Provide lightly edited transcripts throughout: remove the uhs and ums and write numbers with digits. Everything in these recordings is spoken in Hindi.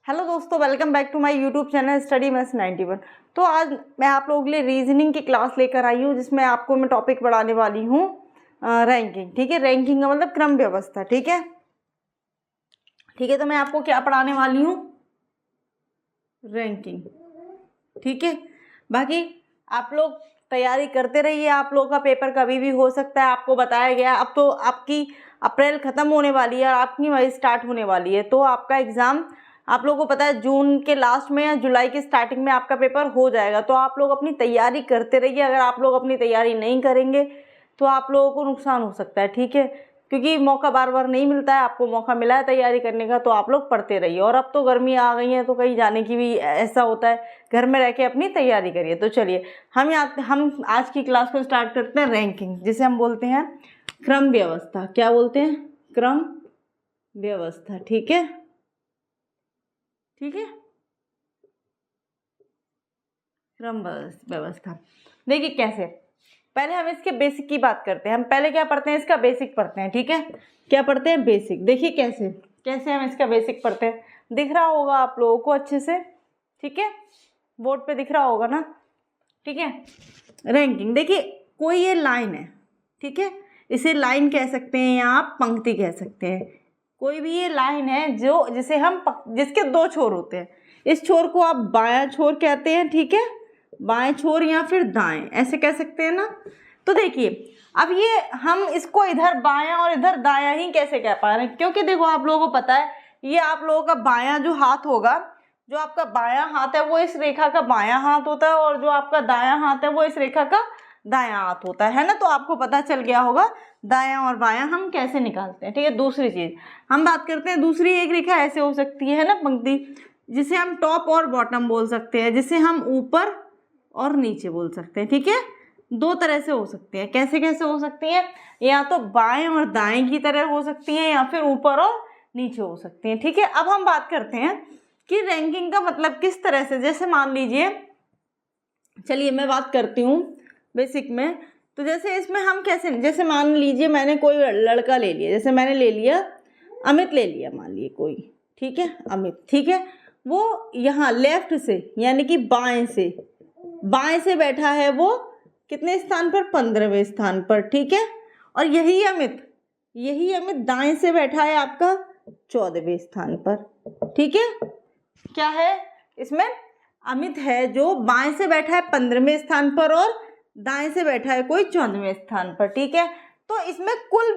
हेलो दोस्तों, welcome back to my YouTube channel study maths 91। तो आज मैं आप लोगों के लिए रीजनिंग की क्लास लेकर आई हूँ, जिसमें आपको मैं टॉपिक पढ़ाने वाली हूँ रैंकिंग। ठीक है, रैंकिंग का मतलब क्रम व्यवस्था। ठीक है, तो मैं आपको क्या पढ़ाने वाली हूँ? रैंकिंग। ठीक है, बाकी आप लोग तैयारी करते रहिए। आप लोगों का पेपर कभी भी हो सकता है, आपको बताया गया। अब तो आपकी अप्रैल ख़त्म होने वाली है और आपकी मई स्टार्ट होने वाली है, तो आपका एग्ज़ाम आप लोगों को पता है जून के लास्ट में या जुलाई के स्टार्टिंग में आपका पेपर हो जाएगा। तो आप लोग अपनी तैयारी करते रहिए। अगर आप लोग अपनी तैयारी नहीं करेंगे तो आप लोगों को नुकसान हो सकता है। ठीक है, क्योंकि मौका बार बार नहीं मिलता है। आपको मौका मिला है तैयारी करने का, तो आप लोग पढ़ते रहिए। और अब तो गर्मी आ गई है, तो कहीं जाने की भी ऐसा होता है, घर में रह के अपनी तैयारी करिए। तो चलिए हम आज की क्लास को स्टार्ट करते हैं। रैंकिंग, जिसे हम बोलते हैं क्रम व्यवस्था। क्या बोलते हैं? क्रम व्यवस्था। ठीक है, क्रम व्यवस्था। देखिए कैसे, पहले हम इसके बेसिक की बात करते हैं। हम पहले क्या पढ़ते हैं? इसका बेसिक पढ़ते हैं। ठीक है, क्या पढ़ते हैं? बेसिक। देखिए कैसे कैसे हम इसका बेसिक पढ़ते हैं। दिख रहा होगा आप लोगों को अच्छे से? ठीक है, बोर्ड पे दिख रहा होगा ना? ठीक है, रैंकिंग। देखिए कोई ये लाइन है, ठीक है, इसे लाइन कह सकते हैं या आप पंक्ति कह सकते हैं। कोई भी ये लाइन है जिसे हम जिसके दो छोर होते हैं। इस छोर को आप बायां छोर कहते हैं। ठीक है, बाएं छोर या फिर दाएं, ऐसे कह सकते हैं ना। तो देखिए अब ये हम इसको इधर बायां और इधर दायां ही कैसे कह पा रहे हैं? क्योंकि देखो आप लोगों को पता है, ये आप लोगों का बायां जो हाथ होगा, जो आपका बायां हाथ है वो इस रेखा का बायां हाथ होता है, और जो आपका दायां हाथ है वो इस रेखा का दायां हाथ होता है ना। तो आपको पता चल गया होगा दायां और बायां हम कैसे निकालते हैं। ठीक है, दूसरी चीज हम बात करते हैं। दूसरी एक रेखा ऐसे हो सकती है ना, पंक्ति, जिसे हम टॉप और बॉटम बोल सकते हैं, जिसे हम ऊपर और नीचे बोल सकते हैं। ठीक है, दो तरह से हो सकती है। कैसे कैसे हो सकती है? या तो बाएं और दाएं की तरह हो सकती है, या फिर ऊपर और नीचे हो सकती है। ठीक है, अब हम बात करते हैं कि रैंकिंग का मतलब किस तरह से। जैसे मान लीजिए, चलिए मैं बात करती हूँ बेसिक में। तो जैसे इसमें हम कैसे, जैसे मान लीजिए मैंने कोई लड़का ले लिया, जैसे मैंने ले लिया अमित, ले लिया मान लीजिए कोई। ठीक है, अमित। ठीक है, वो यहाँ लेफ्ट से यानी कि बाएं से बैठा है। वो कितने स्थान पर? 15वें स्थान पर। ठीक है, और यही अमित दाएं से बैठा है आपका 14वें स्थान पर। ठीक है, क्या है इसमें? अमित है जो बाएं से बैठा है 15वें स्थान पर, और दाएं से बैठा है कोई 14वें स्थान पर। ठीक है, तो इसमें कुल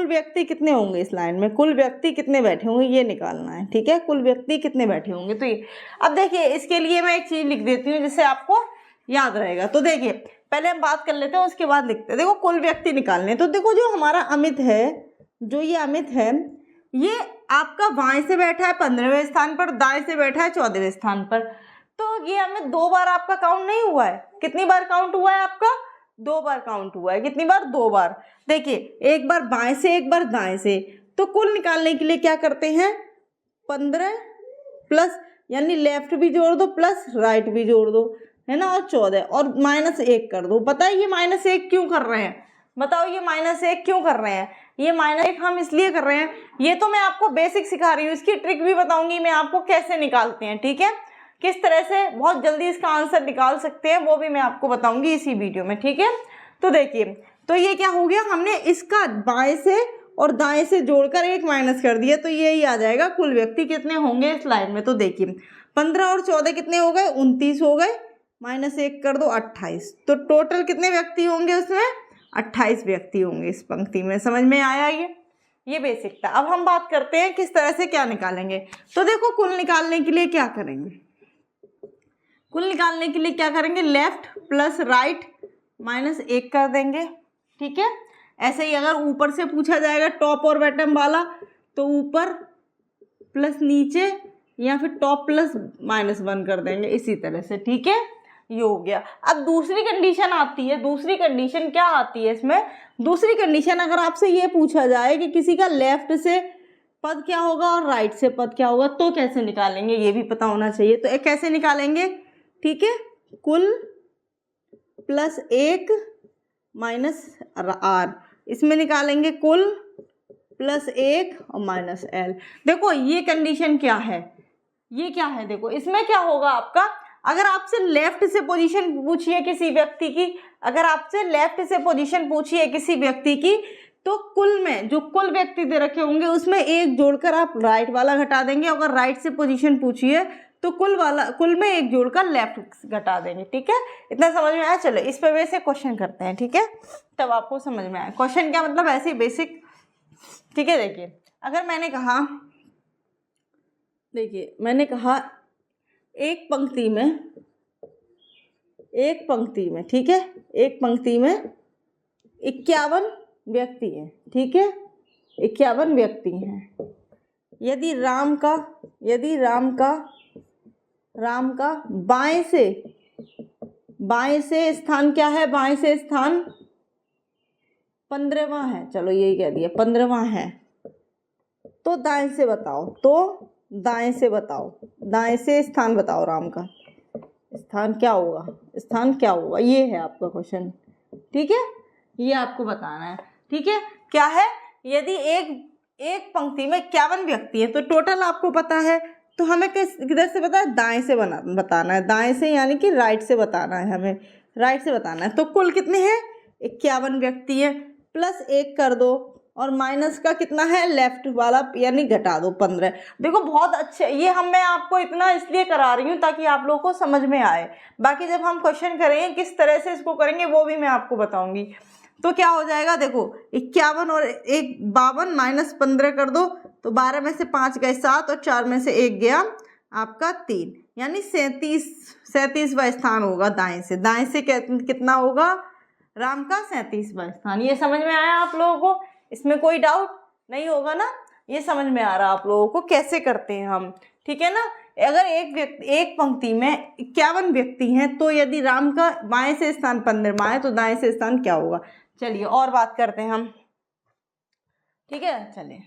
व्यक्ति कितने होंगे? इस लाइन में कुल व्यक्ति कितने बैठे होंगे ये निकालना है। ठीक है, कुल व्यक्ति कितने बैठे होंगे। तो ये अब देखिए, इसके लिए मैं एक चीज लिख देती हूँ जिससे आपको याद रहेगा। तो देखिए पहले हम बात कर लेते हैं, उसके बाद लिखते हैं। देखो कुल व्यक्ति निकालने, तो देखो जो हमारा अमित है, जो ये अमित है, ये आपका बाएं से बैठा है 15वें स्थान पर, दाएं से बैठा है 14वें स्थान पर। तो ये अमित 2 बार आपका काउंट नहीं हुआ है। कितनी बार काउंट हुआ है आपका? 2 बार काउंट हुआ है। कितनी बार? 2 बार। देखिए एक बार बाएं से, एक बार दाएं से। तो कुल निकालने के लिए क्या करते हैं? 15 प्लस, यानी लेफ्ट भी जोड़ दो प्लस राइट भी जोड़ दो, है ना, और 14 और -1 कर दो। पता है ये -1 क्यों कर रहे हैं? बताओ ये -1 क्यों कर रहे हैं? ये -1 हम इसलिए कर रहे हैं, ये तो मैं आपको बेसिक सिखा रही हूँ, इसकी ट्रिक भी बताऊंगी मैं आपको कैसे निकालते हैं। ठीक है, किस तरह से बहुत जल्दी इसका आंसर निकाल सकते हैं वो भी मैं आपको बताऊंगी इसी वीडियो में। ठीक है, तो देखिए, तो ये क्या हो गया, हमने इसका बाएं से और दाएं से जोड़कर एक माइनस कर दिया, तो यही आ जाएगा कुल व्यक्ति कितने होंगे इस लाइन में। तो देखिए 15 और 14 कितने हो गए? 29 हो गए। -1 कर दो 28। तो टोटल कितने व्यक्ति होंगे उसमें? 28 व्यक्ति होंगे इस पंक्ति में। समझ में आया? ये बेसिक था। अब हम बात करते हैं किस तरह से क्या निकालेंगे। तो देखो कुल निकालने के लिए क्या करेंगे? कुल निकालने के लिए क्या करेंगे? लेफ्ट प्लस राइट -1 कर देंगे। ठीक है, ऐसे ही अगर ऊपर से पूछा जाएगा टॉप और बॉटम वाला, तो ऊपर प्लस नीचे, या फिर टॉप प्लस -1 कर देंगे इसी तरह से। ठीक है, ये हो गया। अब दूसरी कंडीशन आती है। दूसरी कंडीशन क्या आती है इसमें? दूसरी कंडीशन अगर आपसे ये पूछा जाए कि किसी का लेफ्ट से पद क्या होगा और राइट से पद क्या होगा, तो कैसे निकालेंगे ये भी पता होना चाहिए। तो कैसे निकालेंगे? ठीक है, कुल +1 - r, इसमें निकालेंगे कुल प्लस 1 और माइनस l। देखो ये कंडीशन क्या है, ये क्या है, देखो इसमें क्या होगा आपका, अगर आपसे लेफ्ट से पोजीशन पूछिए किसी व्यक्ति की, अगर आपसे लेफ्ट से पोजीशन पूछिए किसी व्यक्ति की, तो कुल में जो कुल व्यक्ति दे रखे होंगे उसमें एक जोड़कर आप राइट वाला घटा देंगे। अगर राइट से पोजीशन पूछिए तो कुल में एक जोड़कर लेफ्ट घटा देंगे। ठीक है, इतना समझ में आया। चलो इस पे वैसे क्वेश्चन करते हैं, ठीक है, तब आपको समझ में आया। क्वेश्चन क्या मतलब, ऐसे ही बेसिक। ठीक है, देखिए अगर मैंने कहा, देखिए मैंने कहा एक पंक्ति में, ठीक है, एक पंक्ति में 51 व्यक्ति हैं, ठीक है, 51 व्यक्ति हैं। यदि राम का बाएं से स्थान क्या है, बाएं से स्थान 15वां है, चलो यही कह दिया 15वां है, तो दाएं से बताओ, दाएं से स्थान बताओ, राम का स्थान क्या होगा, ये है आपका क्वेश्चन। ठीक है, ये आपको बताना है। ठीक है, क्या है, यदि एक पंक्ति में 51 व्यक्ति है तो टोटल आपको पता है, तो हमें किधर से पता है, दाएं से बताना है, दाएं से यानी कि राइट से बताना है, हमें राइट से बताना है। तो कुल कितने हैं, 51 व्यक्ति है, प्लस 1 कर दो और माइनस का कितना है, लेफ्ट वाला यानी घटा दो 15। देखो बहुत अच्छे, ये मैं आपको इतना इसलिए करा रही हूँ ताकि आप लोगों को समझ में आए। बाकी जब हम क्वेश्चन करेंगे किस तरह से इसको करेंगे वो भी मैं आपको बताऊंगी। तो क्या हो जाएगा, देखो 51 और 52 माइनस 15 कर दो, तो 12 में से 5 गए 7 और 4 में से 1 गया आपका 3, यानी 37वां स्थान होगा दाएं से कितना होगा, राम का 37वां स्थान। ये समझ में आया आप लोगों को, इसमें कोई डाउट नहीं होगा ना, ये समझ में आ रहा आप लोगों को कैसे करते हैं हम। ठीक है ना, अगर एक पंक्ति में 51 व्यक्ति हैं तो यदि राम का बाएं से स्थान 15वां है तो दाएं से स्थान क्या होगा। चलिए और बात करते हैं हम। ठीक है, चलिए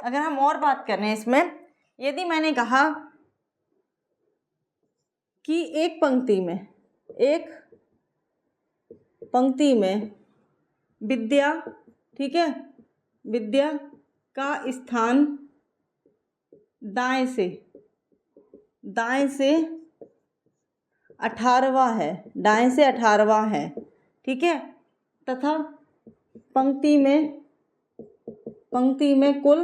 अगर हम और बात कर रहे हैं इसमें, यदि मैंने कहा कि एक पंक्ति में विद्या, ठीक है, विद्या का स्थान दाएं से 18वां है, दाएं से 18वां है, ठीक है, तथा पंक्ति में कुल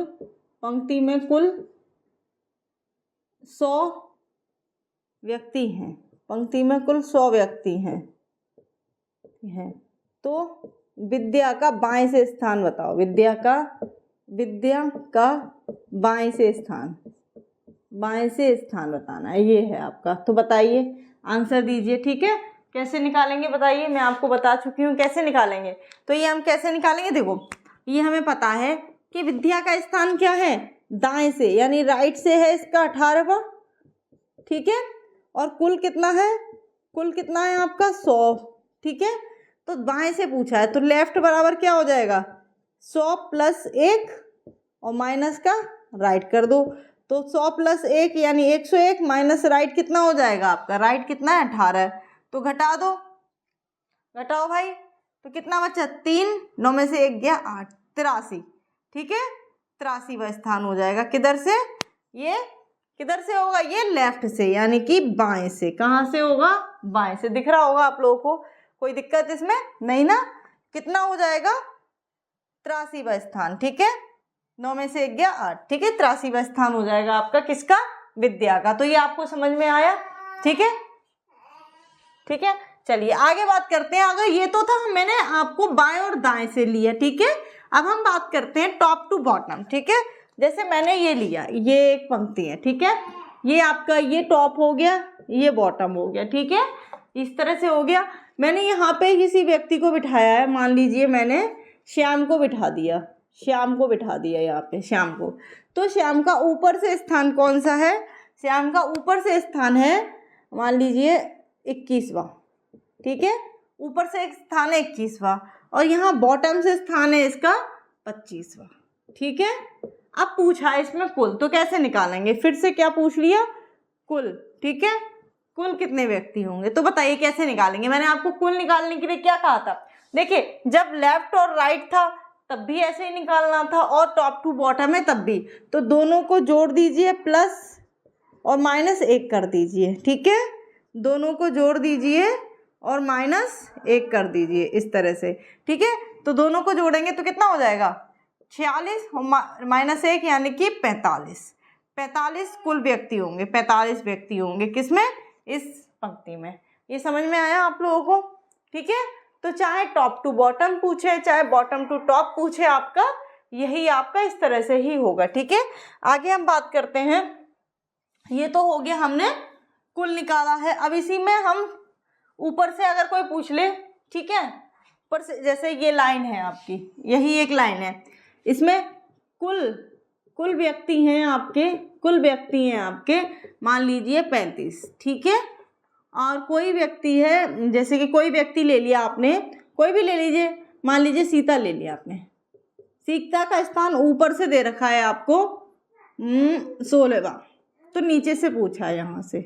100 व्यक्ति हैं, पंक्ति में कुल 100 व्यक्ति हैं, तो विद्या का बाएं से स्थान बताओ, विद्या का बाएं से स्थान बताना है, ये है आपका। तो बताइए, आंसर दीजिए। ठीक है, कैसे निकालेंगे बताइए, मैं आपको बता चुकी हूँ कैसे निकालेंगे। तो ये हम कैसे निकालेंगे, देखो ये हमें पता है कि विद्या का स्थान क्या है, दाएं से, यानी राइट से है इसका 18वां, ठीक है, और कुल कितना है आपका 100, ठीक है, तो बाएं से पूछा है तो लेफ्ट बराबर क्या हो जाएगा, 100 प्लस 1 और माइनस का राइट कर दो, तो 100 प्लस 1 यानी 101 माइनस राइट कितना हो जाएगा आपका, राइट कितना है 18, तो घटा दो, घटाओ भाई, तो कितना बचा 3, 9 में से 1 गया 8, 83, ठीक है, 83वां स्थान हो जाएगा। किधर से, ये किधर से होगा, ये लेफ्ट से यानी कि बाएं से। कहाँ से होगा, बाएं से। दिख रहा होगा आप लोगों को, कोई दिक्कत इसमें नहीं ना। कितना हो जाएगा, 83वां स्थान, ठीक है, 9 में से 1 गया 8, ठीक है, 83वां स्थान हो जाएगा आपका किसका, विद्या का। तो ये आपको समझ में आया, ठीक है, ठीक है। चलिए आगे बात करते हैं। अगर ये तो था, मैंने आपको बाएं और दाएं से लिया, ठीक है। अब हम बात करते हैं टॉप टू बॉटम, ठीक है। जैसे मैंने ये लिया, ये एक पंक्ति है, ठीक है, ये आपका ये टॉप हो गया, ये बॉटम हो गया, ठीक है, इस तरह से हो गया। मैंने यहाँ पे किसी व्यक्ति को बिठाया है, मान लीजिए मैंने श्याम को बिठा दिया, यहाँ पे श्याम को। तो श्याम का ऊपर से स्थान कौन सा है, श्याम का ऊपर से स्थान है मान लीजिए 21वां, ठीक है, ऊपर से एक स्थान है 21वां, और यहाँ बॉटम से स्थान है इसका 25वां, ठीक है। अब पूछा है इसमें कुल, तो कैसे निकालेंगे, फिर से क्या पूछ लिया, कुल, ठीक है, कुल कितने व्यक्ति होंगे। तो बताइए कैसे निकालेंगे। मैंने आपको कुल निकालने के लिए क्या कहा था, देखिए जब लेफ्ट और राइट था तब भी ऐसे ही निकालना था, और टॉप टू बॉटम है तब भी। तो दोनों को जोड़ दीजिए, प्लस और माइनस 1 कर दीजिए, ठीक है। दोनों को जोड़ दीजिए और माइनस 1 कर दीजिए इस तरह से, ठीक है। तो दोनों को जोड़ेंगे तो कितना हो जाएगा, 46 और माइनस 1 यानी कि 45। 45 कुल व्यक्ति होंगे, 45 व्यक्ति होंगे किसमें, इस पंक्ति में। ये समझ में आया आप लोगों को, ठीक है। तो चाहे टॉप टू बॉटम पूछे, चाहे बॉटम टू टॉप पूछे, आपका यही आपका इस तरह से ही होगा, ठीक है। आगे हम बात करते हैं। ये तो हो गया, हमने कुल निकाला है। अब इसी में हम ऊपर से अगर कोई पूछ ले, ठीक है, ऊपर से जैसे ये लाइन है आपकी, यही एक लाइन है, इसमें कुल व्यक्ति हैं आपके, कुल व्यक्ति हैं आपके मान लीजिए 35, ठीक है। और कोई व्यक्ति है, जैसे कि कोई व्यक्ति ले लिया आपने, कोई भी ले लीजिए, मान लीजिए सीता ले लिया आपने। सीता का स्थान ऊपर से दे रखा है आपको 16वां, तो नीचे से पूछा है यहाँ से,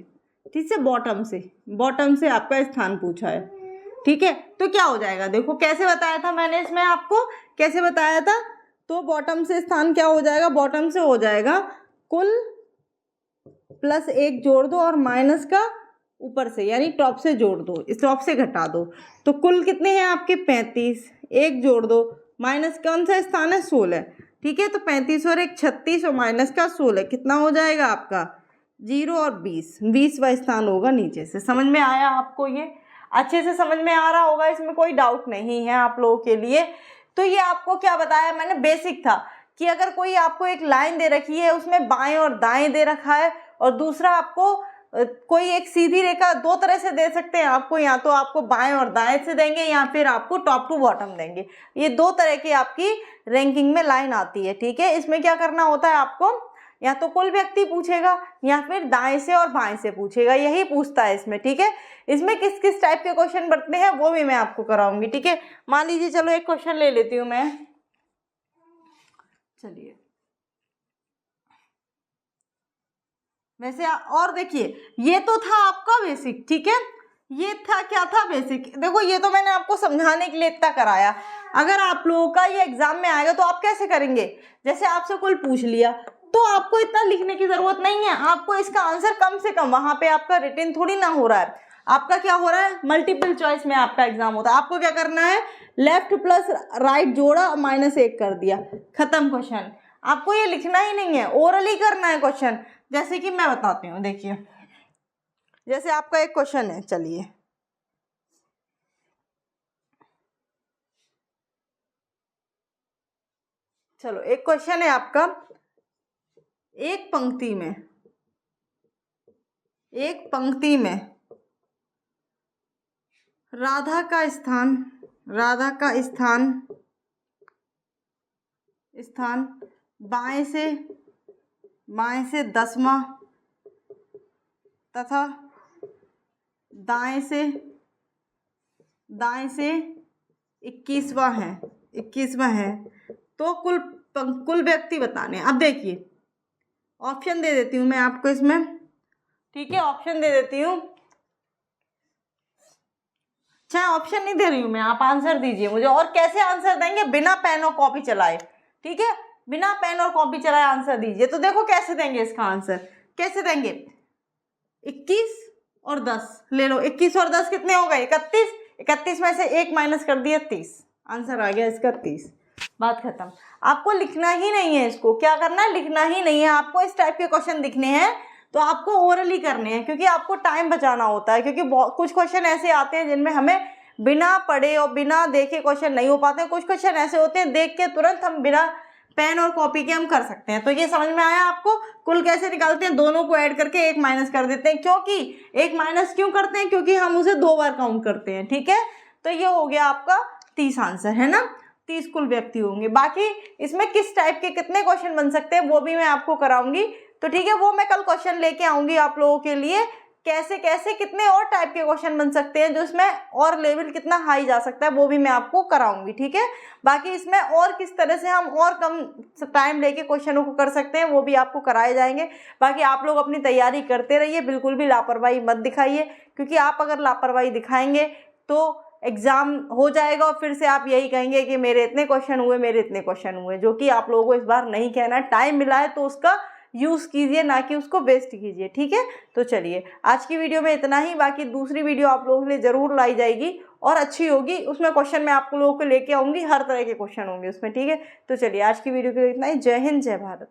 ठीक है, बॉटम से आपका स्थान पूछा है, ठीक है। तो क्या हो जाएगा, देखो कैसे बताया था मैंने, इसमें आपको कैसे बताया था। तो बॉटम से स्थान क्या हो जाएगा, बॉटम से हो जाएगा कुल प्लस 1 जोड़ दो और माइनस का ऊपर से, यानी टॉप से जोड़ दो, इस टॉप से घटा दो। तो कुल कितने हैं आपके 35, 1 जोड़ दो, माइनस कौन सा स्थान है 16, ठीक है। तो 35 और 1 36 और माइनस का 16 कितना हो जाएगा आपका 0 और 20वां स्थान होगा नीचे से। समझ में आया आपको, ये अच्छे से समझ में आ रहा होगा, इसमें कोई डाउट नहीं है आप लोगों के लिए। तो ये आपको क्या बताया मैंने, बेसिक था कि अगर कोई आपको एक लाइन दे रखी है, उसमें बाएं और दाएं दे रखा है, और दूसरा आपको कोई एक सीधी रेखा, दो तरह से दे सकते हैं आपको, या तो आपको बाएं और दाएं से देंगे या फिर आपको टॉप टू बॉटम देंगे। ये 2 तरह की आपकी रैंकिंग में लाइन आती है, ठीक है। इसमें क्या करना होता है आपको, या तो कुल व्यक्ति पूछेगा या फिर दाएं से और बाएं से पूछेगा, यही पूछता है इसमें, ठीक है। इसमें किस किस टाइप के क्वेश्चन बनते हैं वो भी मैं आपको कराऊंगी, ठीक है। मान लीजिए, चलो एक क्वेश्चन ले लेती हूँ मैं, चलिए। वैसे और देखिए, ये तो था आपका बेसिक, ठीक है, ये था क्या था बेसिक। देखो ये तो मैंने आपको समझाने के लिए इतना कराया। अगर आप लोगों का ये एग्जाम में आएगा तो आप कैसे करेंगे, जैसे आपसे कुल पूछ लिया तो आपको इतना लिखने की जरूरत नहीं है, आपको इसका आंसर कम से कम, वहां पे आपका रिटन थोड़ी ना हो रहा है, आपका क्या हो रहा है, मल्टीपल चॉइस में आपका एग्जाम होता है। आपको क्या करना है, लेफ्ट प्लस राइट जोड़ा और माइनस 1 कर दिया, खत्म क्वेश्चन। आपको ये लिखना ही नहीं है, ओरली करना है क्वेश्चन। जैसे कि मैं बताती हूँ, देखिए जैसे आपका एक क्वेश्चन है, चलिए चलो एक क्वेश्चन है आपका, एक पंक्ति में राधा का स्थान बाएं से 10वां तथा दाएं से 21वां है। तो कुल व्यक्ति बताने। अब देखिए ऑप्शन दे देती हूँ मैं आपको इसमें, ठीक है, ऑप्शन दे देती हूँ, चाहे ऑप्शन नहीं दे रही हूँ मैं, आप आंसर दीजिए मुझे। और कैसे आंसर देंगे, बिना पेन और कॉपी चलाए, ठीक है, बिना पेन और कॉपी चलाए आंसर दीजिए। तो देखो कैसे देंगे इसका आंसर, कैसे देंगे, 21 और 10 ले लो, 21 और 10 कितने हो गए 31, 31 में से 1 माइनस कर दिया 30, आंसर आ गया इसका 30, बात खत्म। आपको लिखना ही नहीं है, इसको क्या करना है, लिखना ही नहीं है। आपको इस टाइप के क्वेश्चन दिखने हैं तो आपको ओरली करने हैं, क्योंकि आपको टाइम बचाना होता है, क्योंकि कुछ क्वेश्चन ऐसे आते हैं जिनमें हमें बिना पढ़े और बिना देखे क्वेश्चन नहीं हो पाते हैं। कुछ क्वेश्चन ऐसे होते हैं देख के तुरंत हम बिना पेन और कॉपी के हम कर सकते हैं। तो ये समझ में आया आपको, कुल कैसे निकालते हैं, दोनों को ऐड करके 1 माइनस कर देते हैं। क्योंकि 1 माइनस क्यों करते हैं, क्योंकि हम उसे 2 बार काउंट करते हैं, ठीक है। तो ये हो गया आपका 30 आंसर, है ना, 30 कुल व्यक्ति होंगे। बाकी इसमें किस टाइप के कितने क्वेश्चन बन सकते हैं वो भी मैं आपको कराऊंगी, तो ठीक है, वो मैं कल क्वेश्चन लेके आऊंगी आप लोगों के लिए, कैसे कैसे कितने और टाइप के क्वेश्चन बन सकते हैं, जो इसमें और लेवल कितना हाई जा सकता है वो भी मैं आपको कराऊंगी, ठीक है। बाकी इसमें और किस तरह से हम और कम टाइम लेके क्वेश्चनों को कर सकते हैं वो भी आपको कराए जाएंगे। बाकी आप लोग अपनी तैयारी करते रहिए, बिल्कुल भी लापरवाही मत दिखाइए, क्योंकि आप अगर लापरवाही दिखाएंगे तो एग्ज़ाम हो जाएगा और फिर से आप यही कहेंगे कि मेरे इतने क्वेश्चन हुए, मेरे इतने क्वेश्चन हुए, जो कि आप लोगों को इस बार नहीं कहना। टाइम मिला है तो उसका यूज़ कीजिए, ना कि उसको वेस्ट कीजिए, ठीक है। तो चलिए आज की वीडियो में इतना ही, बाकी दूसरी वीडियो आप लोगों के लिए ज़रूर लाई जाएगी और अच्छी होगी। उसमें क्वेश्चन मैं आप लोगों को लेके आऊँगी, हर तरह के क्वेश्चन होंगे उसमें, ठीक है। तो चलिए आज की वीडियो के लिए इतना ही। जय हिंद, जय भारत।